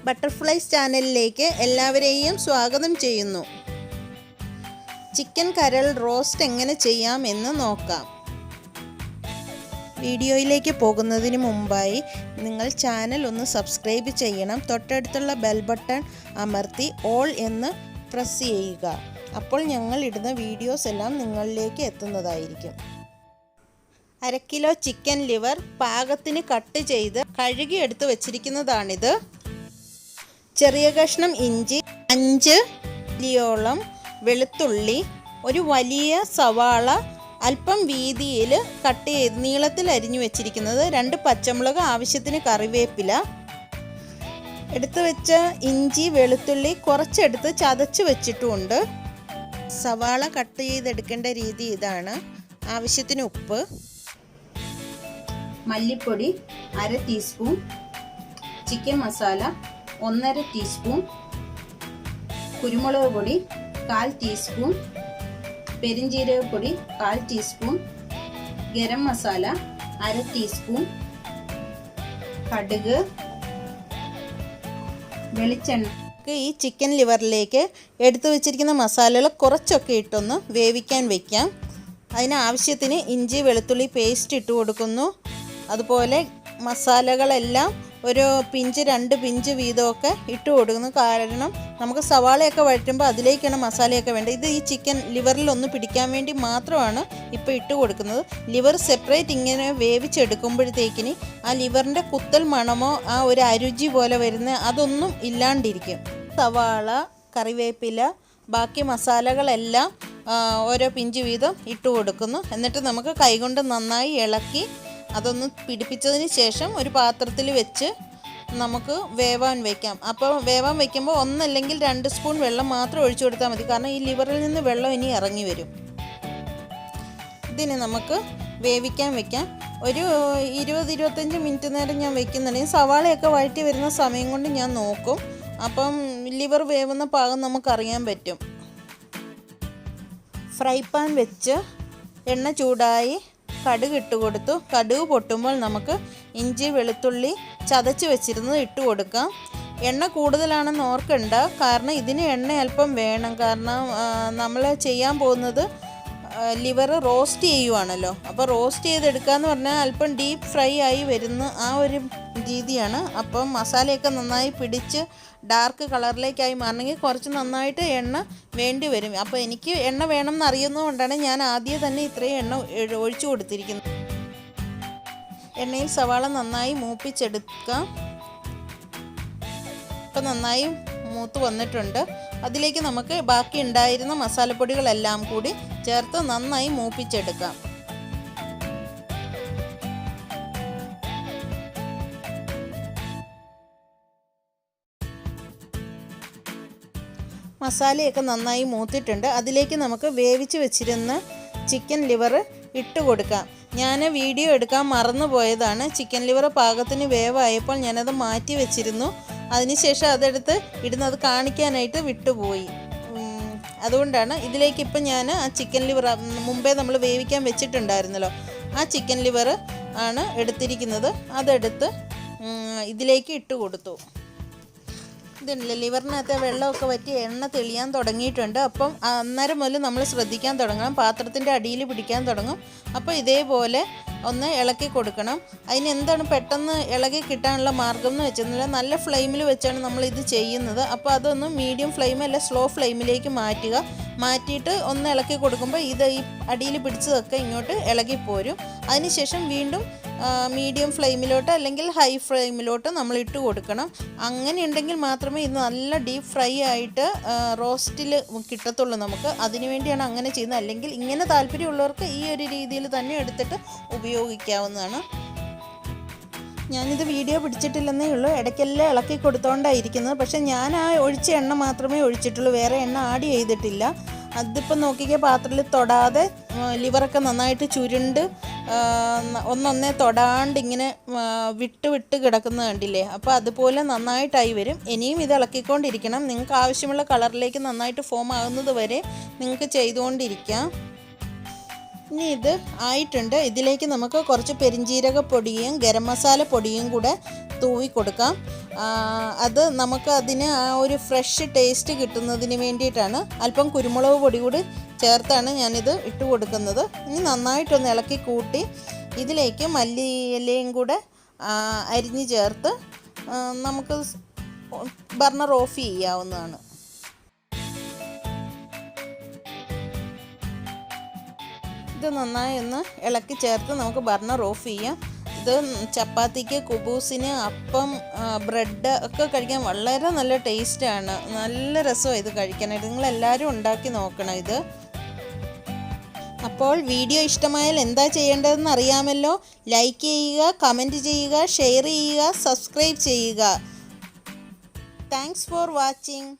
Butterflies ചാനലിലേക്ക് എല്ലാവരെയും സ്വാഗതം ചെയ്യുന്നു. ചിക്കൻ കരൾ റോസ്റ്റ് എങ്ങനെ ചെയ്യാം എന്ന് നോക്കാം. വീഡിയോയിലേക്ക് പോകുന്നതിന് മുമ്പായി നിങ്ങൾ ചാനൽ ഒന്ന് സബ്സ്ക്രൈബ് ചെയ്യണം. തൊട്ടടുത്തുള്ള ബെൽ ബട്ടൺ അമർത്തി ഓൾ എന്ന് പ്രസ് ചെയ്യുക. അപ്പോൾ ഞങ്ങൾ ഇടുന്ന വീഡിയോസ് എല്ലാം നിങ്ങളിലേക്ക് എത്തുന്നതായിരിക്കും. 1/2 കിലോ ചിക്കൻ ലിവർ പാകത്തിന് കട്ട് ചെയ്ത് കഴുകി എടുത്ത് വെച്ചിരിക്കുന്നതാണിത്. ചെറിയ കഷ്ണം ഇഞ്ചി, 5 അല്ലിയോളം വെളുത്തുള്ളി, ഒരു വലിയ സവാള അല്പം വീതിയിൽ കട്ട് ചെയ്ത് നീളത്തിൽ അരിഞ്ഞു വെച്ചിരിക്കുന്നത്, 2 പച്ചമുളക്, ആവശ്യത്തിന് കറിവേപ്പില. എടുത്തു വെച്ച ഇഞ്ചി വെളുത്തുള്ളി കുറച്ചെടുത്ത് ചതച്ച് വെച്ചിട്ടുമുണ്ട്. സവാള കട്ട് ചെയ്തെടുക്കേണ്ട രീതി ഇതാണ്. ആവശ്യത്തിന് ഉപ്പ്, മല്ലിപ്പൊടി 1/2 ടീസ്പൂൺ, ചിക്കൻ മസാല 1/2 ടീസ്പൂൺ, കുരുമുളക് പൊടി 1/4 ടീസ്പൂൺ, പെരിഞ്ജീരകപ്പൊടി 1/4 ടീസ്പൂൺ, ഗരം മസാല 1/2 ടീസ്പൂൺ, കടുക്, വെളിച്ചെണ്ണ. ഈ ചിക്കൻ ലിവറിലേക്ക് എടുത്തു വെച്ചിരിക്കുന്ന മസാലകൾ കുറച്ചൊക്കെ ഇട്ടൊന്ന് വേവിക്കാൻ വയ്ക്കാം. അതിനാവശ്യത്തിന് ഇഞ്ചി വെളുത്തുള്ളി പേസ്റ്റ് ഇട്ട് കൊടുക്കുന്നു. അതുപോലെ മസാലകളെല്ലാം ഒരു 2 പിഞ്ച് വീതമൊക്കെ ഇട്ട് കൊടുക്കുന്നു. കാരണം നമുക്ക് സവാളയൊക്കെ വഴറ്റുമ്പോൾ അതിലേക്കാണ് മസാലയൊക്കെ വേണ്ടത്. ഇത് ഈ ചിക്കൻ ലിവറിലൊന്ന് പിടിക്കാൻ വേണ്ടി മാത്രമാണ് ഇപ്പോൾ ഇട്ട് കൊടുക്കുന്നത്. ലിവർ സെപ്പറേറ്റ് ഇങ്ങനെ വേവിച്ചെടുക്കുമ്പോഴത്തേക്കിന് ആ ലിവറിൻ്റെ കുത്തൽ മണമോ ആ ഒരു അരുചി പോലെ വരുന്ന അതൊന്നും ഇല്ലാണ്ടിരിക്കും. സവാള, കറിവേപ്പില, ബാക്കി മസാലകളെല്ലാം ഓരോ പിഞ്ച് വീതം ഇട്ട് കൊടുക്കുന്നു. എന്നിട്ട് നമുക്ക് കൈകൊണ്ട് നന്നായി ഇളക്കി അതൊന്ന് പിടിപ്പിച്ചതിന് ശേഷം ഒരു പാത്രത്തിൽ വെച്ച് നമുക്ക് വേവാൻ വയ്ക്കാം. അപ്പോൾ വേവാൻ വയ്ക്കുമ്പോൾ 1 അല്ലെങ്കിൽ 2 സ്പൂൺ വെള്ളം മാത്രം ഒഴിച്ചു കൊടുത്താൽ മതി. കാരണം ഈ ലിവറിൽ നിന്ന് വെള്ളം ഇനി ഇറങ്ങി വരും. ഇതിന് നമുക്ക് വേവിക്കാൻ വയ്ക്കാം. ഒരു 20-25 മിനിറ്റ് നേരം ഞാൻ വയ്ക്കുന്നുണ്ടെങ്കിൽ സവാളയൊക്കെ വഴറ്റി വരുന്ന സമയം കൊണ്ട് ഞാൻ നോക്കും. അപ്പം ലിവർ വേവുന്ന പാകം നമുക്കറിയാൻ പറ്റും. ഫ്രൈ പാൻ വെച്ച് എണ്ണ ചൂടായി കടുക് ഇട്ട് കൊടുത്തു. കടുക് പൊട്ടുമ്പോൾ നമുക്ക് ഇഞ്ചി വെളുത്തുള്ളി ചതച്ച് വെച്ചിരുന്നത് ഇട്ട് കൊടുക്കാം. എണ്ണ കൂടുതലാണെന്ന് ഓർക്കണ്ട, കാരണം ഇതിന് എണ്ണ അല്പം വേണം. കാരണം നമ്മൾ ചെയ്യാൻ പോകുന്നത് ലിവർ റോസ്റ്റ് ചെയ്യുവാണല്ലോ. അപ്പോൾ റോസ്റ്റ് ചെയ്തെടുക്കുക എന്ന് പറഞ്ഞാൽ അല്പം ഡീപ്പ് ഫ്രൈ ആയി വരുന്ന ആ ഒരു രീതിയാണ്. അപ്പം മസാലയൊക്കെ നന്നായി പിടിച്ച് ഡാർക്ക് കളറിലേക്കായി മാറണമെങ്കിൽ കുറച്ച് നന്നായിട്ട് എണ്ണ വേണ്ടി വരും. അപ്പോൾ എനിക്ക് എണ്ണ വേണം എന്നറിയുന്നതുകൊണ്ടാണ് ഞാൻ ആദ്യം തന്നെ ഇത്രയും എണ്ണ ഒഴിച്ചു കൊടുത്തിരിക്കുന്നത്. എണ്ണയിൽ സവാള നന്നായി മൂപ്പിച്ചെടുക്കാം. ഇപ്പം നന്നായി മൂത്ത് വന്നിട്ടുണ്ട്. അതിലേക്ക് നമുക്ക് ബാക്കി ഉണ്ടായിരുന്ന മസാലപ്പൊടികളെല്ലാം കൂടി ചേർത്ത് നന്നായി മൂപ്പിച്ചെടുക്കാം. മസാലയൊക്കെ നന്നായി മൂത്തിട്ടുണ്ട്. അതിലേക്ക് നമുക്ക് വേവിച്ച് വെച്ചിരുന്ന ചിക്കൻ ലിവർ ഇട്ട് കൊടുക്കാം. ഞാൻ വീഡിയോ എടുക്കാൻ മറന്നു പോയതാണ്. ചിക്കൻ ലിവർ പാകത്തിന് വേവായപ്പോൾ ഞാനത് മാറ്റി വെച്ചിരുന്നു. അതിനുശേഷം അതെടുത്ത് ഇടുന്നത് കാണിക്കാനായിട്ട് വിട്ടുപോയി. അതുകൊണ്ടാണ് ഇതിലേക്ക് ഇപ്പം ഞാൻ ആ ചിക്കൻ ലിവർ മുമ്പേ നമ്മൾ വേവിക്കാൻ വെച്ചിട്ടുണ്ടായിരുന്നല്ലോ, ആ ചിക്കൻ ലിവർ ആണ് എടുത്തിരിക്കുന്നത്. അതെടുത്ത് ഇതിലേക്ക് ഇട്ട് കൊടുത്തു. ഇതുണ്ടല്ലോ, ലിവറിനകത്ത് വെള്ളമൊക്കെ വറ്റി എണ്ണ തെളിയാൻ തുടങ്ങിയിട്ടുണ്ട്. അപ്പം അന്നേരം മുതൽ നമ്മൾ ശ്രദ്ധിക്കാൻ തുടങ്ങണം. പാത്രത്തിൻ്റെ അടിയിൽ പിടിക്കാൻ തുടങ്ങും. അപ്പോൾ ഇതേപോലെ ഒന്ന് ഇളക്കി കൊടുക്കണം. അതിന് എന്താണ് പെട്ടെന്ന് ഇളകി കിട്ടാനുള്ള മാർഗം എന്ന് വെച്ചാൽ നല്ല ഫ്ലെയിമിൽ വെച്ചാണ് നമ്മളിത് ചെയ്യുന്നത്. അപ്പോൾ അതൊന്ന് മീഡിയം ഫ്ലെയിം അല്ല സ്ലോ ഫ്ലെയിമിലേക്ക് മാറ്റിയിട്ട് ഒന്ന് ഇളക്കി കൊടുക്കുമ്പോൾ ഇത് ഈ അടിയിൽ പിടിച്ചതൊക്കെ ഇങ്ങോട്ട് ഇളകിപ്പോരും. അതിനുശേഷം വീണ്ടും മീഡിയം ഫ്ലെയിമിലോട്ട് അല്ലെങ്കിൽ ഹൈ ഫ്ലെയിമിലോട്ട് നമ്മൾ ഇട്ട് കൊടുക്കണം. അങ്ങനെ ഉണ്ടെങ്കിൽ മാത്രമേ ഇത് നല്ല ഡീപ്പ് ഫ്രൈ ആയിട്ട് റോസ്റ്റിൽ കിട്ടത്തുള്ളൂ നമുക്ക്. അതിനു വേണ്ടിയാണ് അങ്ങനെ ചെയ്യുന്നത്. അല്ലെങ്കിൽ ഇങ്ങനെ താല്പര്യമുള്ളവർക്ക് ഈ ഒരു രീതിയിൽ തന്നെ എടുത്തിട്ട് ഉപയോഗിക്കാവുന്നതാണ്. ഞാനിത് വീഡിയോ പിടിച്ചിട്ടില്ലെന്നേ ഉള്ളൂ, ഇടയ്ക്കെല്ലാം ഇളക്കി കൊടുത്തോണ്ടായിരിക്കുന്നത്. പക്ഷേ ഞാൻ ആ ഒഴിച്ച എണ്ണ മാത്രമേ ഒഴിച്ചിട്ടുള്ളൂ, വേറെ എണ്ണ ആഡ് ചെയ്തിട്ടില്ല. അതിപ്പം നോക്കിക്കുക, പാത്രത്തിൽ തൊടാതെ ലിവറൊക്കെ നന്നായിട്ട് ചുരുണ്ട് ഒന്നൊന്നേ തൊടാണ്ട് ഇങ്ങനെ വിട്ട് കിടക്കുന്നത് കണ്ടില്ലേ. അപ്പോൾ അതുപോലെ നന്നായിട്ടായി വരും. ഇനിയും ഇത് ഇളക്കിക്കൊണ്ടിരിക്കണം. നിങ്ങൾക്ക് ആവശ്യമുള്ള കളറിലേക്ക് നന്നായിട്ട് ഫോം ആകുന്നത് വരെ നിങ്ങൾക്ക് ചെയ്തുകൊണ്ടിരിക്കാം. ഇനി ഇത് ആയിട്ടുണ്ട്. ഇതിലേക്ക് നമുക്ക് കുറച്ച് പെരിഞ്ജീരക പൊടിയും ഗരം മസാല പൊടിയും കൂടെ തൂവി കൊടുക്കാം. അത് നമുക്ക് അതിന് ആ ഒരു ഫ്രഷ് ടേസ്റ്റ് കിട്ടുന്നതിന് വേണ്ടിയിട്ടാണ്. അല്പം കുരുമുളക് പൊടി കൂടി ചേർത്താണ് ഞാനിത് ഇട്ട് കൊടുക്കുന്നത്. ഇനി നന്നായിട്ടൊന്ന് ഇളക്കി കൂട്ടി ഇതിലേക്ക് മല്ലിയിലയും കൂടെ അരിഞ്ഞ് ചേർത്ത് നമുക്ക് ബർണർ ഓഫ് ചെയ്യാവുന്നതാണ്. ഇത് നന്നായി ഒന്ന് ഇളക്കി ചേർത്ത് നമുക്ക് ബർണർ ഓഫ് ചെയ്യാം. ഇത് ചപ്പാത്തിക്ക്, കുബൂസിന്, അപ്പം, ബ്രെഡ് ഒക്കെ കഴിക്കാൻ വളരെ നല്ല ടേസ്റ്റാണ്. നല്ല രസമാണ് ഇത് കഴിക്കാനായിട്ട്. നിങ്ങളെല്ലാവരും ഉണ്ടാക്കി നോക്കണം ഇത്. അപ്പോൾ വീഡിയോ ഇഷ്ടമായാൽ എന്താ ചെയ്യേണ്ടതെന്ന് അറിയാമല്ലോ. ലൈക്ക് ചെയ്യുക, കമൻറ്റ് ചെയ്യുക, ഷെയർ ചെയ്യുക, സബ്സ്ക്രൈബ് ചെയ്യുക. Thanks for watching.